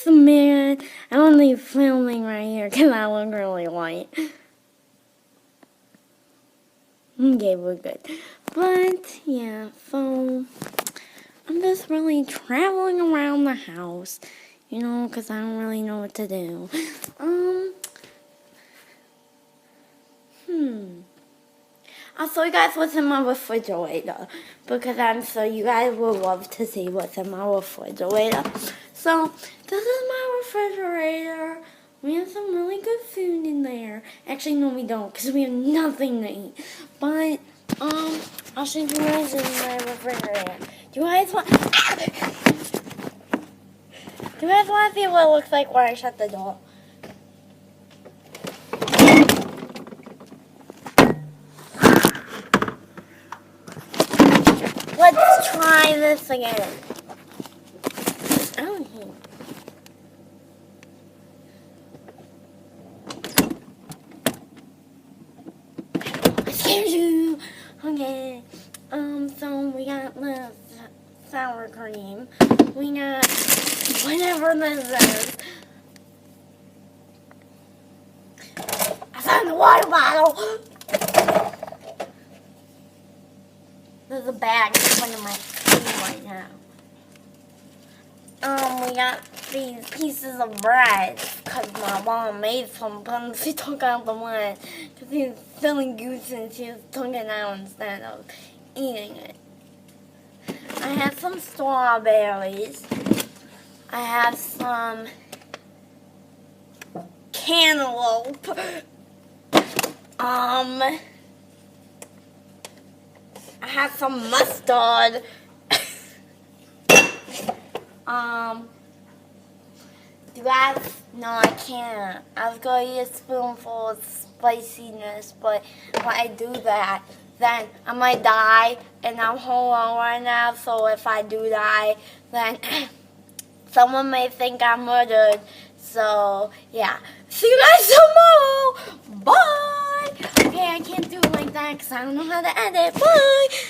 just mad. I'm only filming right here because I look really white. Okay, we're good. But, yeah, so I'm just really traveling around the house, you know, because I don't really know what to do. I'll show you guys what's in my refrigerator, because I'm sure you guys will love to see what's in my refrigerator. So, this is my refrigerator. We have some really good food in there. Actually, no, we don't, because we have nothing to eat. But, I'll show you guys in my refrigerator. Do you guys want... Do you guys want to see what it looks like when I shut the door? Let's try this again. Oh, I scared you. Okay. So we got the sour cream. We got whatever this is. I found the water bottle. There's a bag in front of my screen right now. We got these pieces of bread because my mom made some, but she took out the one because he was feeling goose and she took it out instead of eating it. I have some strawberries. I have some cantaloupe. I have some mustard. Do I have, no, I can't. I was going to eat a spoonful of spiciness, but when I do that, then I might die, and I'm home alone right now, so if I do die, then someone may think I'm murdered. So, yeah. See you guys tomorrow. Bye. Okay, I can't do it like that because I don't know how to edit. Bye.